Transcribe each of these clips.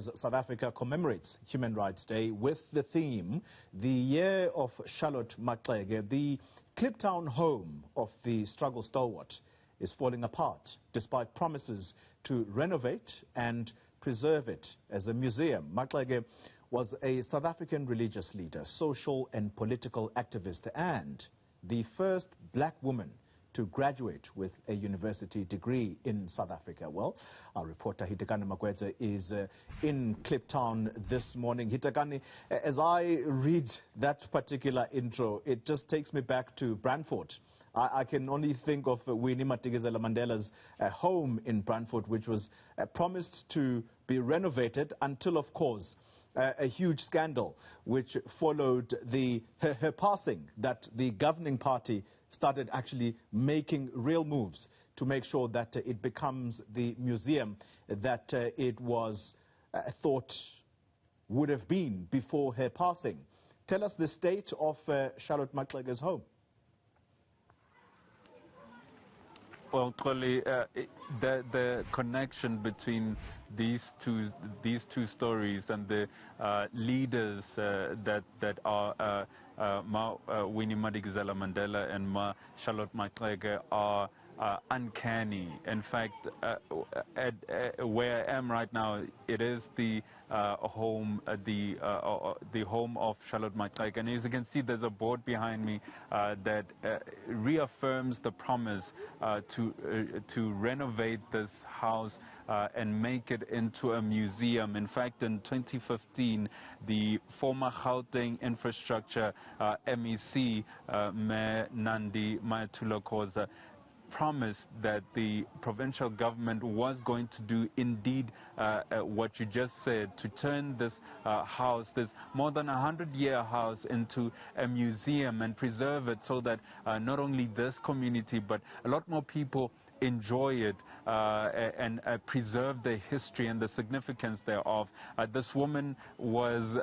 South Africa commemorates Human Rights Day with the theme, the Year of Charlotte Maxeke. The Kliptown home of the struggle stalwart is falling apart despite promises to renovate and preserve it as a museum. Maxeke was a South African religious leader, social and political activist, and the first black woman to graduate with a university degree in South Africa. Well, our reporter Hitekani Magwedze is in Kliptown this morning. Hitekani, as I read that particular intro, it just takes me back to Brandfort. I can only think of Winnie Madikizela Mandela's home in Brandfort, which was promised to be renovated until, of course, a huge scandal which followed her passing, that the governing party started actually making real moves to make sure that it becomes the museum that it was thought would have been before her passing. Tell us the state of Charlotte Maxeke's home. Well, Kholi, the connection between these two stories and the leaders that are Winnie Madikizela Mandela and Charlotte Maxeke are uncanny. In fact, where I am right now, it is the home of Charlotte Maxeke, and as you can see, there's a board behind me that reaffirms the promise to renovate this house and make it into a museum. In fact, in 2015, the former Gauteng infrastructure MEC, Mayor Nandi Mayatulakoza, promised that the provincial government was going to do indeed what you just said, to turn this house, this more than 100-year house, into a museum and preserve it so that not only this community but a lot more people enjoy it and preserve the history and the significance thereof. This woman was,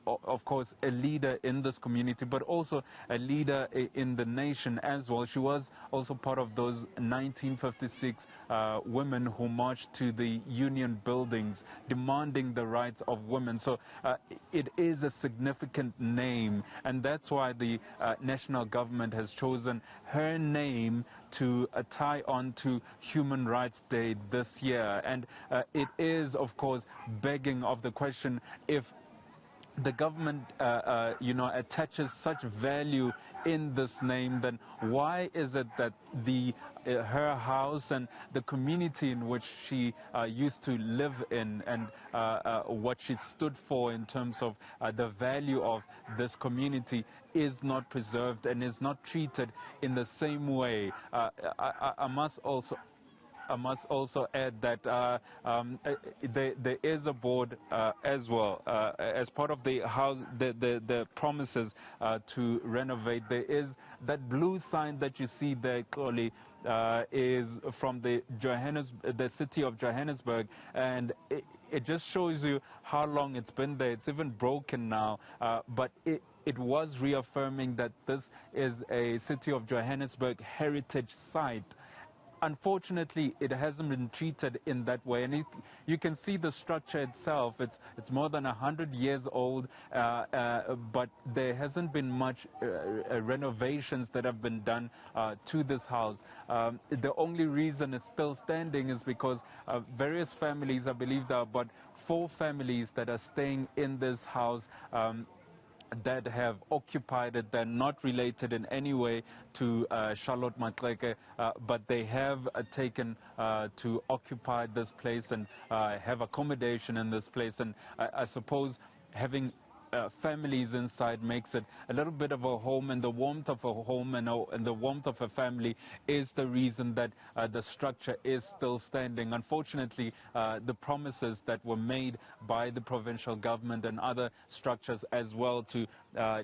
of course, a leader in this community, but also a leader in the nation as well. She was also part of those 1956 women who marched to the union buildings demanding the rights of women. So it is a significant name, and that's why the national government has chosen her name to tie on to Human Rights Day this year. And it is, of course, begging of the question, if the government, attaches such value in this name, then why is it that her house and the community in which she used to live in and what she stood for in terms of the value of this community is not preserved and is not treated in the same way? I must also add that there is a board as well as part of the house, the promises to renovate. There is that blue sign that you see there, Kholi, is from the city of Johannesburg, and it just shows you how long it's been there. It's even broken now, but it was reaffirming that this is a city of Johannesburg heritage site. Unfortunately, it hasn't been treated in that way, and you can see the structure itself. It's more than 100 years old, but there hasn't been much renovations that have been done to this house. The only reason it's still standing is because various families, I believe there are about 4 families that are staying in this house, that have occupied it. They're not related in any way to Charlotte Maxeke, but they have taken to occupy this place and have accommodation in this place. And I suppose having families inside makes it a little bit of a home, and the warmth of a home and the warmth of a family is the reason that the structure is still standing. Unfortunately, the promises that were made by the provincial government and other structures as well to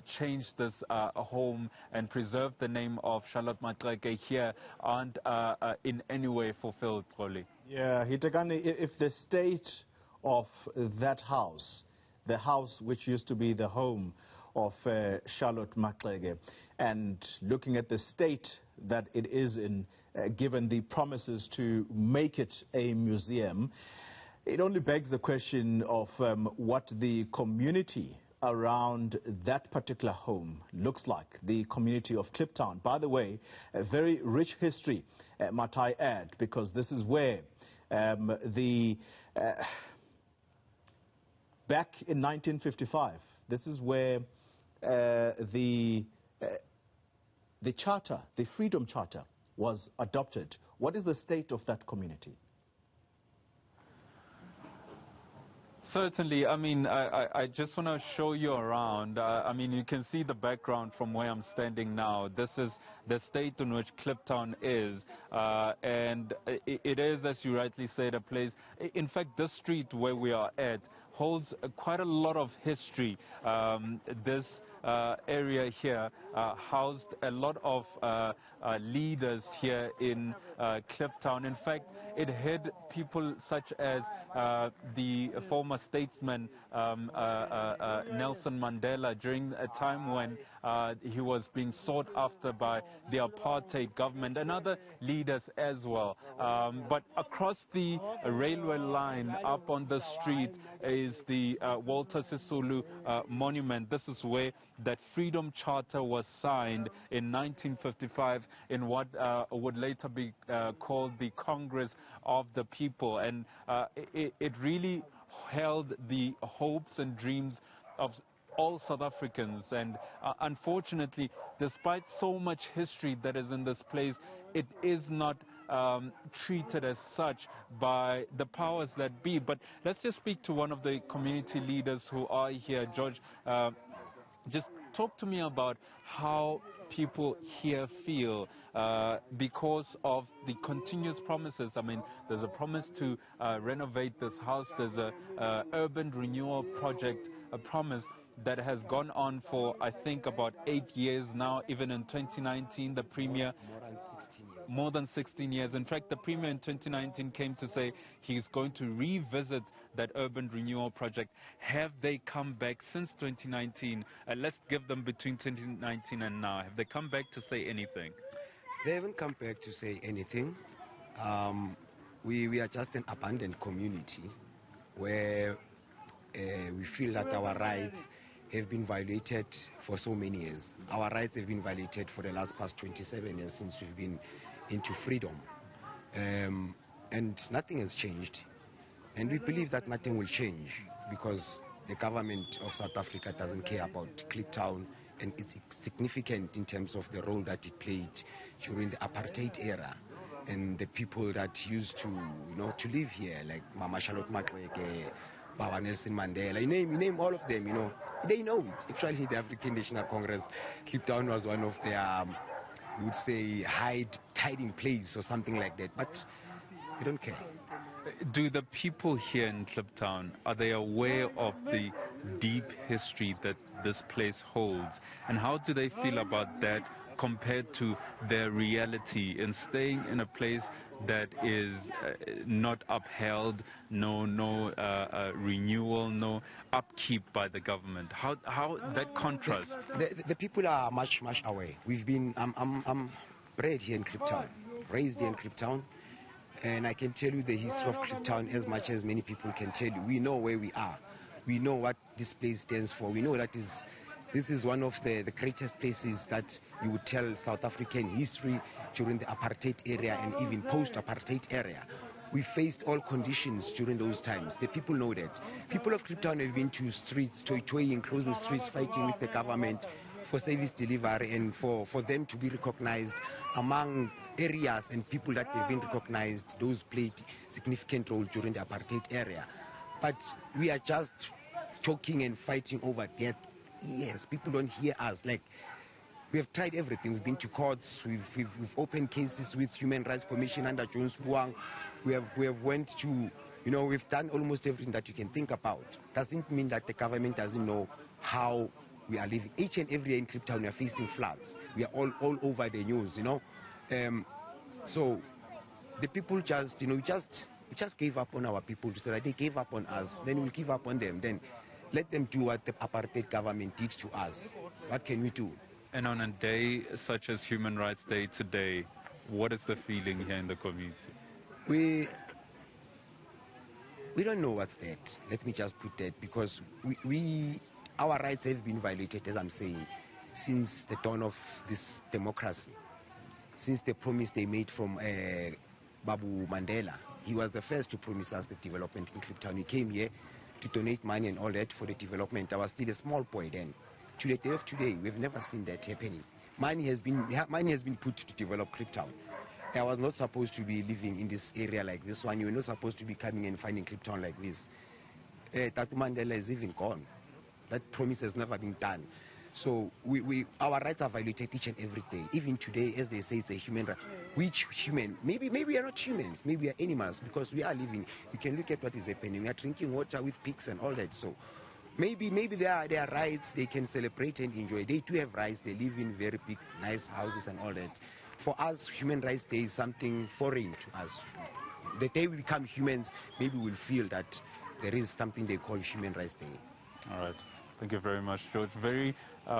change this home and preserve the name of Charlotte Maxeke here aren't in any way fulfilled, Kholi. Yeah, Hitekani, if the state of that house, the house which used to be the home of Charlotte Maxeke, and looking at the state that it is in, given the promises to make it a museum, It only begs the question of what the community around that particular home looks like, the community of Kliptown. By the way, a very rich history, might I add, because this is where back in 1955, this is where the charter, the Freedom Charter, was adopted. What is the state of that community? Certainly. I mean, I just want to show you around. I mean, you can see the background from where I'm standing now. This is the state in which Kliptown is. And it is, as you rightly said, a place. In fact, this street where we are at holds quite a lot of history. This area here housed a lot of leaders here in Kliptown. In fact, it had people such as the former statesman Nelson Mandela during a time when he was being sought after by the apartheid government, and other leaders as well. But across the railway line up on the street is the Walter Sisulu monument. This is where that Freedom Charter was signed in 1955 in what would later be called the Congress of the People. And it really held the hopes and dreams of all South Africans. And unfortunately, despite so much history that is in this place, it is not treated as such by the powers that be. But let's just speak to one of the community leaders who are here. George, just talk to me about how people here feel because of the continuous promises. I mean, there's a promise to renovate this house. There's a urban renewal project, a promise that has gone on for, I think, about 8 years now. Even in 2019, the Premier... More than 16 years. In fact, the Premier in 2019 came to say he's going to revisit that urban renewal project. Have they come back since 2019? Let's give them between 2019 and now. Have they come back to say anything? They haven't come back to say anything. We are just an abandoned community where we feel that our rights have been violated for so many years. Our rights have been violated for the past 27 years since we've been into freedom. And nothing has changed. And we believe that nothing will change because the government of South Africa doesn't care about Kliptown, and it's significant in terms of the role that it played during the apartheid era. And the people that used to, to live here, like Mama Charlotte Maxeke, Baba Nelson Mandela, you name all of them, they know it. Actually, the African National Congress, Kliptown was one of their, we would say, hiding place or something like that, but they don't care. Do the people here in Kliptown, are they aware of the deep history that this place holds? And how do they feel about that compared to their reality in staying in a place that is not upheld, no renewal, no upkeep by the government? How that contrast? The people are much aware. We've been, I'm bred here in Kliptown, raised here in Kliptown, and I can tell you the history of Kliptown as much as many people can tell you. We know where we are. We know what this place stands for. We know that this is one of the greatest places that you would tell South African history during the apartheid area and even post-apartheid area. We faced all conditions during those times. The people know that. People of Kliptown have been to streets, toying, closing streets, fighting with the government for service delivery and for them to be recognized among areas and people that have been recognized. Those played significant role during the apartheid area. But we are just talking and fighting over death. Yes, people don't hear us. Like, we have tried everything. We've been to courts. We've opened cases with Human Rights Commission under Jones Buang. We have went to, we've done almost everything that you can think about. Doesn't mean that the government doesn't know how we are living. Each and every year in Kliptown, we are facing floods. We are all over the news, So the people just, we just gave up on our people. So that they gave up on us, then we'll give up on them. Then let them do what the apartheid government did to us. What can we do? And on a day such as Human Rights Day today, what is the feeling here in the community? We don't know what's that. Let me just put that, because our rights have been violated, as I'm saying, since the dawn of this democracy, since the promise they made from Babu Mandela. He was the first to promise us the development in Kliptown. He came here to donate money and all that for the development. I was still a small boy then. To the day of today, we've never seen that happening. Money has been put to develop Kliptown. I was not supposed to be living in this area like this one. You were not supposed to be coming and finding Kliptown like this. Tatu Mandela is even gone. That promise has never been done. So our rights are violated each and every day. Even today, as they say, it's a human right. Which human? Maybe we are not humans. Maybe we are animals, because we are living. You can look at what is happening. We are drinking water with pigs and all that. So maybe they are rights. They can celebrate and enjoy. They do have rights. They live in very big, nice houses and all that. For us, Human Rights Day is something foreign to us. The day we become humans, maybe we'll feel that there is something they call Human Rights Day. All right. Thank you very much, George. Very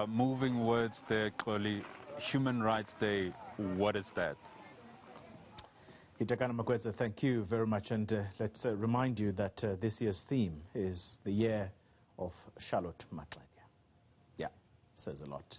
moving words there, Koli. Human Rights Day, what is that? Hitekani Magwedze, thank you very much. And let's remind you that this year's theme is the Year of Charlotte Maxeke. Yeah, says a lot.